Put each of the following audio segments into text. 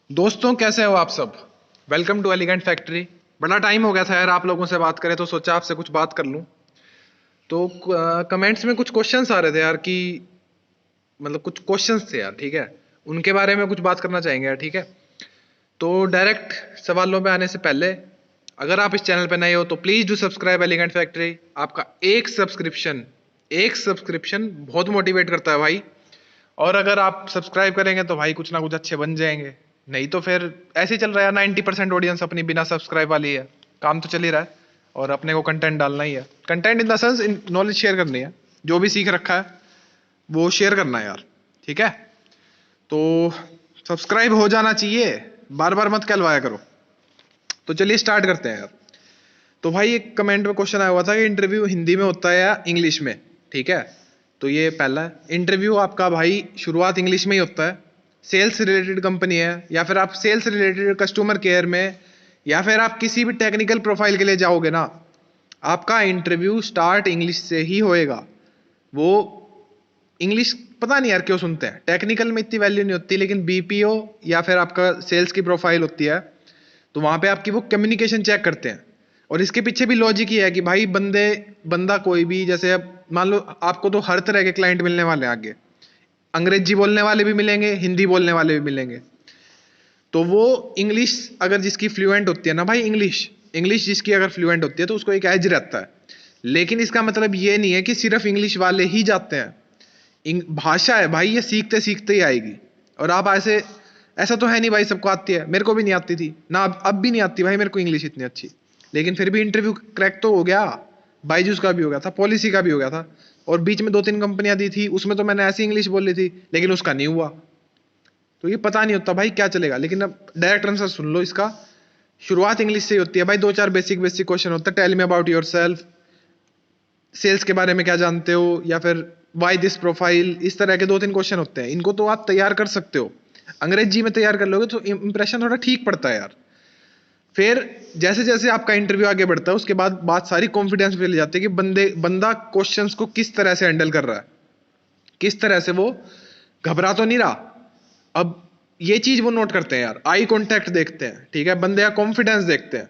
दोस्तों कैसे हो आप सब। Welcome to Elegant Factory. बड़ा टाइम हो गया था यार आप लोगों से बात करें, तो सोचा आपसे कुछ बात कर लूं। तो कमेंट्स में कुछ क्वेश्चंस आ रहे थे यार कि मतलब कुछ क्वेश्चंस थे यार, ठीक है। उनके बारे में कुछ बात करना चाहेंगे यार, ठीक है। तो डायरेक्ट सवालों पे आने से पहले, अगर आप इस चैनल पे नए हो तो please do subscribe Elegant Factory. आपका एक सब्सक्रिप्शन बहुत मोटिवेट करता है भाई। और अगर आप सब्सक्राइब करेंगे तो भाई कुछ ना कुछ अच्छे बन जाएंगे। नहीं तो फिर ऐसे ही चल रहा है, 90% ऑडियंस अपनी बिना सब्सक्राइब वाली है। काम तो चल ही रहा है। और अपने को कंटेंट डालना ही है, content in the sense knowledge share करनी है। जो भी सीख रखा है वो शेयर करना है यार, ठीक है। तो सब्सक्राइब हो जाना चाहिए, बार बार मत कहलवाया करो। तो चलिए स्टार्ट करते हैं यार। तो भाई एक कमेंट में क्वेश्चन आया हुआ था कि इंटरव्यू हिंदी में होता है या इंग्लिश में, ठीक है। तो ये पहला है, इंटरव्यू आपका भाई शुरुआत इंग्लिश में ही होता है। सेल्स रिलेटेड कंपनी है, या फिर आप सेल्स रिलेटेड कस्टमर केयर में, या फिर आप किसी भी टेक्निकल प्रोफाइल के लिए जाओगे ना, आपका इंटरव्यू स्टार्ट इंग्लिश से ही होएगा। वो इंग्लिश पता नहीं यार क्यों सुनते हैं, टेक्निकल में इतनी वैल्यू नहीं होती, लेकिन बीपीओ या फिर आपका सेल्स की प्रोफाइल होती है, तो वहां पे आपकी वो कम्युनिकेशन चेक करते हैं। और इसके पीछे भी लॉजिक ये है कि भाई बंदा कोई भी, जैसे अब मान लो आपको तो हर तरह के क्लाइंट मिलने वाले हैं आगे। अंग्रेजी बोलने वाले भी मिलेंगे, हिंदी बोलने वाले भी मिलेंगे। तो वो इंग्लिश अगर जिसकी फ्लुएंट होती है ना भाई, इंग्लिश इंग्लिश जिसकी अगर फ्लुएंट होती है तो उसको एक एज रहता है। लेकिन इसका मतलब ये नहीं है कि सिर्फ इंग्लिश वाले ही जाते हैं। भाषा है भाई, ये सीखते सीखते ही आएगी। और आप ऐसे, ऐसा तो है नहीं भाई सबको आती है, मेरे को भी नहीं आती थी ना, अब भी नहीं आती भाई मेरे को इंग्लिश इतनी अच्छी। लेकिन फिर भी इंटरव्यू क्रैक तो हो गया। बायजूस का भी हो गया था, पॉलिसी का भी हो गया था। और बीच में 2-3 कंपनियां दी थी, उसमें तो मैंने ऐसी इंग्लिश बोल ली थी, लेकिन उसका नहीं हुआ। तो ये पता नहीं होता भाई क्या चलेगा। लेकिन अब डायरेक्ट आंसर सुन लो इसका। शुरुआत इंग्लिश से ही होती है भाई। 2-4 बेसिक बेसिक क्वेश्चन होता है, tell me about yourself, sales के बारे में क्या जानते हो, या फिर वाई दिस प्रोफाइल। इस तरह के 2-3 क्वेश्चन होते हैं, इनको तो आप तैयार कर सकते हो। अंग्रेजी में तैयार कर लोगे तो इंप्रेशन थोड़ा ठीक पड़ता है यार। फिर जैसे जैसे आपका इंटरव्यू आगे बढ़ता है, उसके बाद बात सारी कॉन्फिडेंस पे ले जाती है कि बंदा क्वेश्चंस को किस तरह से हैंडल कर रहा है, किस तरह से वो घबरा तो नहीं रहा। अब ये चीज वो नोट करते हैं यार, आई कांटेक्ट देखते हैं, ठीक है, बंदे का कॉन्फिडेंस देखते हैं।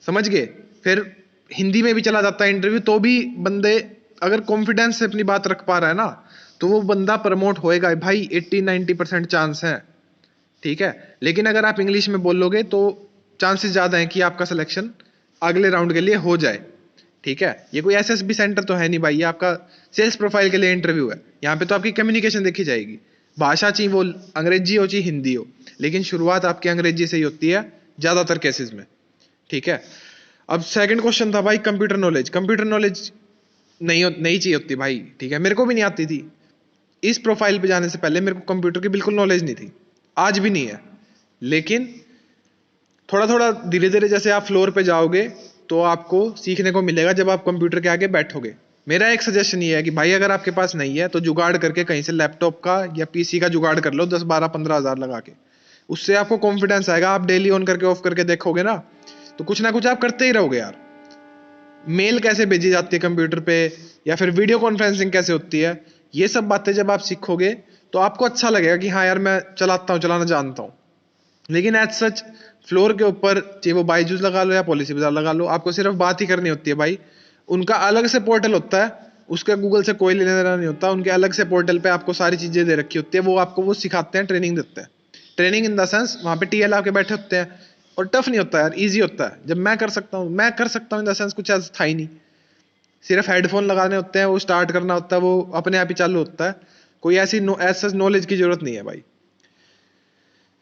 समझ गए। फिर हिंदी में भी चला जाता है इंटरव्यू, तो भी बंदे अगर कॉन्फिडेंस से अपनी बात रख पा रहा है ना, तो वो बंदा प्रमोट होएगा भाई। 80-90% चांस है, ठीक है। लेकिन अगर आप इंग्लिश में बोलोगे तो चांसेस ज्यादा है कि आपका सिलेक्शन अगले राउंड के लिए हो जाए, ठीक है। ये कोई एसएसबी सेंटर तो है नहीं भाई, ये आपका सेल्स प्रोफाइल के लिए इंटरव्यू है। यहाँ पे तो आपकी कम्युनिकेशन देखी जाएगी। भाषा चाहिए वो अंग्रेजी हो चाहे हिंदी हो, लेकिन शुरुआत आपकी अंग्रेजी से ही होती है ज्यादातर केसेस में, ठीक है। अब सेकंड क्वेश्चन था भाई कंप्यूटर नॉलेज। कंप्यूटर नॉलेज नहीं चाहिए होती भाई, ठीक है। मेरे को भी नहीं आती थी। इस प्रोफाइल पे जाने से पहले मेरे को कंप्यूटर की बिल्कुल नॉलेज नहीं थी, आज भी नहीं है। लेकिन थोड़ा थोड़ा धीरे धीरे जैसे आप फ्लोर पे जाओगे, तो आपको सीखने को मिलेगा जब आप कंप्यूटर के आगे बैठोगे। मेरा एक सजेशन ये है कि भाई अगर आपके पास नहीं है तो जुगाड़ करके कहीं से लैपटॉप का या पीसी का जुगाड़ कर लो, 10-12-15 हज़ार लगा के। उससे आपको कॉन्फिडेंस आएगा। आप डेली ऑन करके ऑफ करके देखोगे तो कुछ ना कुछ आप करते ही रहोगे यार। मेल कैसे भेजी जाती है कंप्यूटर पे, या फिर वीडियो कॉन्फ्रेंसिंग कैसे होती है, ये सब बातें जब आप सीखोगे तो आपको अच्छा लगेगा कि हाँ यार मैं चलाना जानता हूँ। लेकिन एज सच फ्लोर के ऊपर, चाहे वो बायजूस लगा लो या पॉलिसी बाजार लगा लो, आपको सिर्फ बात ही करनी होती है भाई। उनका अलग से पोर्टल होता है, उसका गूगल से कोई लेना देना नहीं होता। उनके अलग से पोर्टल पे आपको सारी चीजें दे रखी होती है, वो आपको वो सिखाते हैं, ट्रेनिंग देते हैं। ट्रेनिंग इन द सेंस वहां पे टीएल आके बैठे होते हैं। और टफ नहीं होता यार, इजी होता है। जब मैं कर सकता हूँ इन द सेंस कुछ ऐसा था ही नहीं। सिर्फ हेडफोन लगाने होते हैं, वो स्टार्ट करना होता है, वो अपने आप ही चालू होता है। कोई ऐसी ऐसा नॉलेज की जरूरत नहीं है भाई।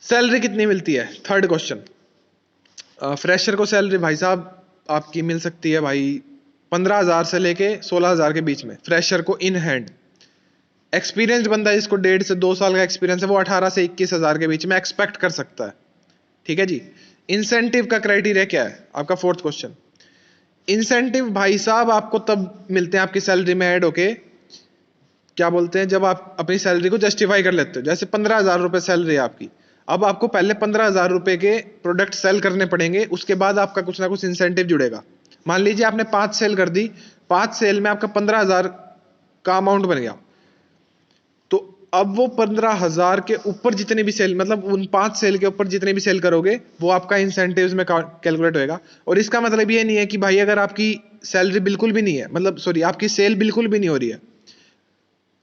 सैलरी कितनी मिलती है, थर्ड क्वेश्चन। फ्रेशर को सैलरी भाई साहब आपकी मिल सकती है भाई 15 हज़ार से लेके 16 हज़ार के बीच में, फ्रेशर को इन हैंड। एक्सपीरियंस बंदा जिसको 1.5 से 2 साल का एक्सपीरियंस है, वो 18 से 21 हज़ार के बीच में एक्सपेक्ट कर सकता है, ठीक है जी। इंसेंटिव का क्राइटेरिया क्या है आपका, फोर्थ क्वेश्चन। इंसेंटिव भाई साहब आपको तब मिलते हैं आपकी सैलरी में ऐड होके, क्या बोलते हैं, जब आप अपनी सैलरी को जस्टिफाई कर लेते हो। जैसे 15 हज़ार रुपए सैलरी है आपकी, अब आपको पहले 15 हज़ार रुपए के प्रोडक्ट सेल करने पड़ेंगे, उसके बाद आपका कुछ ना कुछ इंसेंटिव जुड़ेगा। मान लीजिए आपने 5 सेल कर दी, 5 सेल में आपका 15 हज़ार का अमाउंट बन गया, तो अब वो 15,000 के ऊपर जितने भी सेल, मतलब उन 5 सेल के ऊपर जितने भी सेल करोगे वो आपका इंसेंटिव्स में कैलकुलेट होएगा। और इसका मतलब ये नहीं है कि भाई अगर आपकी सैलरी बिल्कुल भी नहीं है, मतलब सॉरी आपकी सेल बिल्कुल भी नहीं हो रही है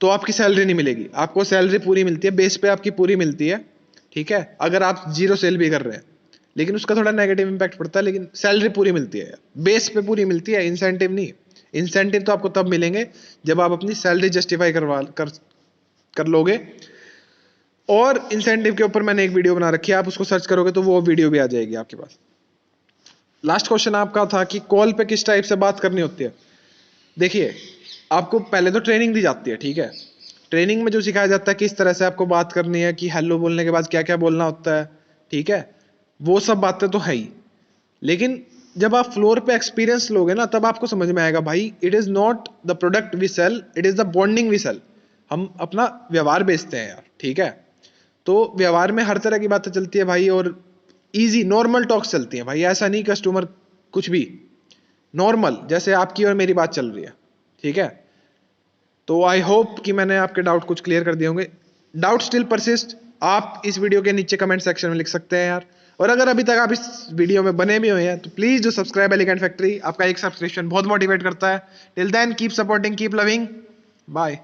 तो आपकी सैलरी नहीं मिलेगी। आपको सैलरी पूरी मिलती है, बेस पे आपकी पूरी मिलती है, ठीक है, अगर आप जीरो सेल भी कर रहे हैं। लेकिन उसका थोड़ा नेगेटिव इंपैक्ट पड़ता है, लेकिन सैलरी पूरी मिलती है, बेस पे पूरी मिलती है, इंसेंटिव नहीं। इंसेंटिव तो आपको तब मिलेंगे जब आप अपनी सैलरी जस्टिफाई कर लोगे। और इंसेंटिव के ऊपर मैंने एक वीडियो बना रखी है, आप उसको सर्च करोगे तो वो वीडियो भी आ जाएगी आपके पास। लास्ट क्वेश्चन आपका था कि कॉल पे किस टाइप से बात करनी होती है। देखिए, आपको पहले तो ट्रेनिंग दी जाती है, ठीक है, ट्रेनिंग में जो सिखाया जाता है किस तरह से आपको बात करनी है, कि हेलो बोलने के बाद क्या क्या बोलना होता है, ठीक है, वो सब बातें तो है ही। लेकिन जब आप फ्लोर पे एक्सपीरियंस लोगे ना, तब आपको समझ में आएगा भाई, it is not the product we sell, it is the bonding we sell. हम अपना व्यवहार बेचते हैं यार, ठीक है। तो व्यवहार में हर तरह की बातें चलती है भाई, और इजी नॉर्मल टॉक्स चलती हैं भाई, ऐसा नहीं कस्टमर कुछ भी, नॉर्मल जैसे आपकी और मेरी बात चल रही है, ठीक है। तो आई होप कि मैंने आपके डाउट कुछ क्लियर कर दिए होंगे। डाउट स्टिल परसिस्ट, आप इस वीडियो के नीचे कमेंट सेक्शन में लिख सकते हैं यार। और अगर अभी तक आप इस वीडियो में बने भी हुए हैं तो please do subscribe Elegant Factory, आपका एक सब्सक्रिप्शन बहुत मोटिवेट करता है। Till then keep supporting, keep loving, bye.